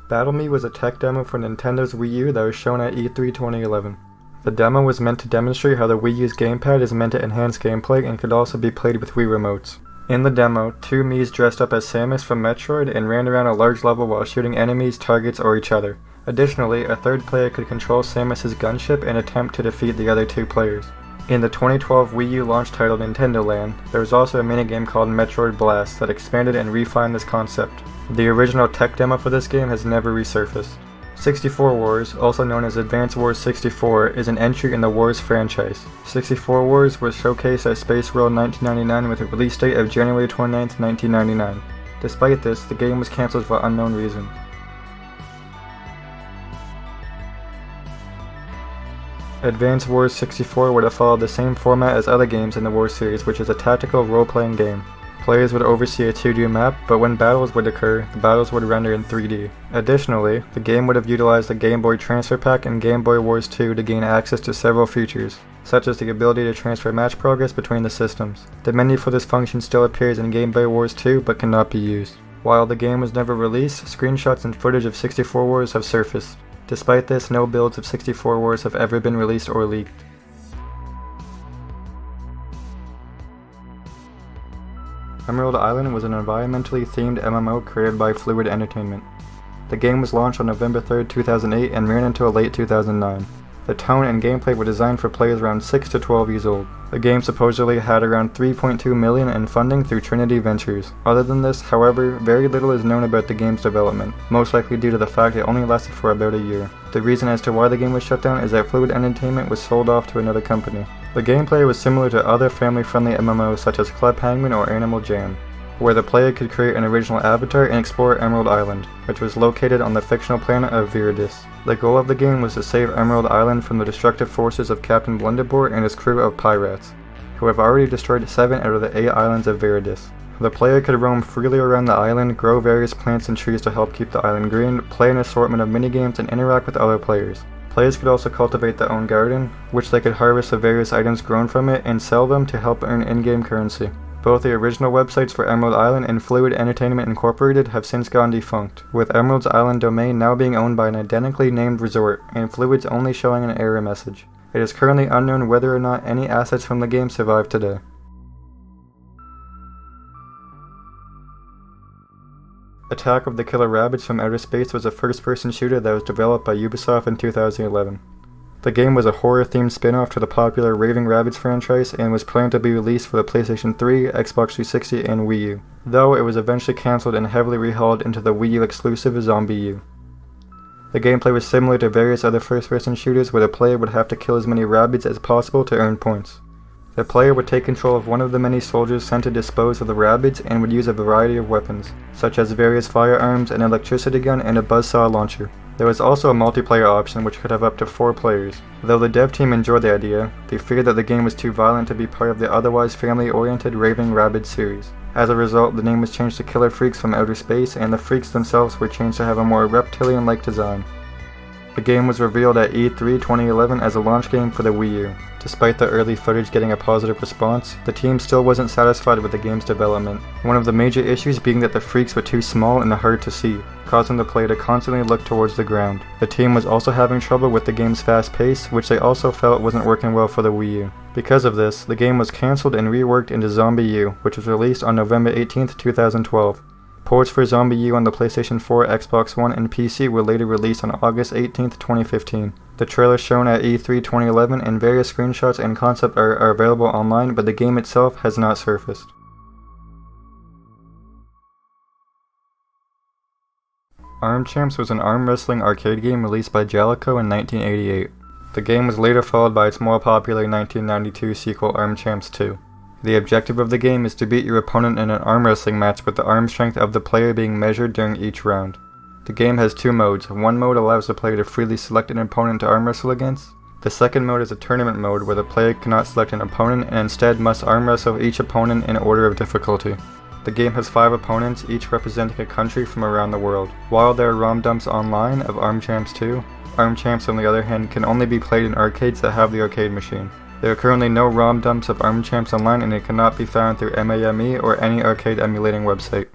Battle Me was a tech demo for Nintendo's Wii U that was shown at E3 2011. The demo was meant to demonstrate how the Wii U's gamepad is meant to enhance gameplay and could also be played with Wii remotes. In the demo, two Miis dressed up as Samus from Metroid and ran around a large level while shooting enemies, targets, or each other. Additionally, a third player could control Samus's gunship and attempt to defeat the other two players. In the 2012 Wii U launch title Nintendo Land, there was also a minigame called Metroid Blast that expanded and refined this concept. The original tech demo for this game has never resurfaced. 64 Wars, also known as Advance Wars 64, is an entry in the Wars franchise. 64 Wars was showcased at Space World 1999 with a release date of January 29, 1999. Despite this, the game was cancelled for unknown reasons. Advance Wars 64 would have followed the same format as other games in the Wars series, which is a tactical role-playing game. Players would oversee a 2D map, but when battles would occur, the battles would render in 3D. Additionally, the game would have utilized the Game Boy Transfer Pack and Game Boy Wars 2 to gain access to several features, such as the ability to transfer match progress between the systems. The menu for this function still appears in Game Boy Wars 2, but cannot be used. While the game was never released, screenshots and footage of 64 Wars have surfaced. Despite this, no builds of 64 Wars have ever been released or leaked. Emerald Island was an environmentally themed MMO created by Fluid Entertainment. The game was launched on November 3, 2008 and ran until late 2009. The tone and gameplay were designed for players around 6 to 12 years old. The game supposedly had around $3.2 million in funding through Trinity Ventures. Other than this, however, very little is known about the game's development, most likely due to the fact it only lasted for about a year. The reason as to why the game was shut down is that Fluid Entertainment was sold off to another company. The gameplay was similar to other family-friendly MMOs such as Club Penguin or Animal Jam, where the player could create an original avatar and explore Emerald Island, which was located on the fictional planet of Viridis. The goal of the game was to save Emerald Island from the destructive forces of Captain Blunderbore and his crew of pirates, who have already destroyed 7 out of the 8 islands of Viridis. The player could roam freely around the island, grow various plants and trees to help keep the island green, play an assortment of minigames, and interact with other players. Players could also cultivate their own garden, which they could harvest the various items grown from it and sell them to help earn in-game currency. Both the original websites for Emerald Island and Fluid Entertainment Incorporated have since gone defunct, with Emerald's Island domain now being owned by an identically named resort, and Fluid's only showing an error message. It is currently unknown whether or not any assets from the game survive today. Attack of the Killer Rabbids from Outer Space was a first-person shooter that was developed by Ubisoft in 2011. The game was a horror-themed spin-off to the popular Raving Rabbids franchise and was planned to be released for the PlayStation 3, Xbox 360, and Wii U, though it was eventually cancelled and heavily rehauled into the Wii U exclusive ZombiU. The gameplay was similar to various other first-person shooters where the player would have to kill as many rabbids as possible to earn points. The player would take control of one of the many soldiers sent to dispose of the rabbids and would use a variety of weapons, such as various firearms, an electricity gun, and a buzzsaw launcher. There was also a multiplayer option which could have up to 4 players. Though the dev team enjoyed the idea, they feared that the game was too violent to be part of the otherwise family-oriented Raving Rabbids series. As a result, the name was changed to Killer Freaks from Outer Space, and the freaks themselves were changed to have a more reptilian-like design. The game was revealed at E3 2011 as a launch game for the Wii U. Despite the early footage getting a positive response, the team still wasn't satisfied with the game's development, one of the major issues being that the freaks were too small and hard to see, causing the player to constantly look towards the ground. The team was also having trouble with the game's fast pace, which they also felt wasn't working well for the Wii U. Because of this, the game was cancelled and reworked into ZombiU, which was released on November 18, 2012. Ports for ZombiU on the PlayStation 4, Xbox One, and PC were later released on August 18, 2015. The trailer shown at E3 2011 and various screenshots and concept art are available online, but the game itself has not surfaced. Arm Champs was an arm wrestling arcade game released by Jaleco in 1988. The game was later followed by its more popular 1992 sequel Arm Champs 2. The objective of the game is to beat your opponent in an arm wrestling match with the arm strength of the player being measured during each round. The game has 2 modes. One mode allows the player to freely select an opponent to arm wrestle against. The second mode is a tournament mode where the player cannot select an opponent and instead must arm wrestle each opponent in order of difficulty. The game has 5 opponents, each representing a country from around the world. While there are ROM dumps online of Arm Champs 2, Arm Champs on the other hand can only be played in arcades that have the arcade machine. There are currently no ROM dumps of Arm Champs online and it cannot be found through MAME or any arcade emulating website.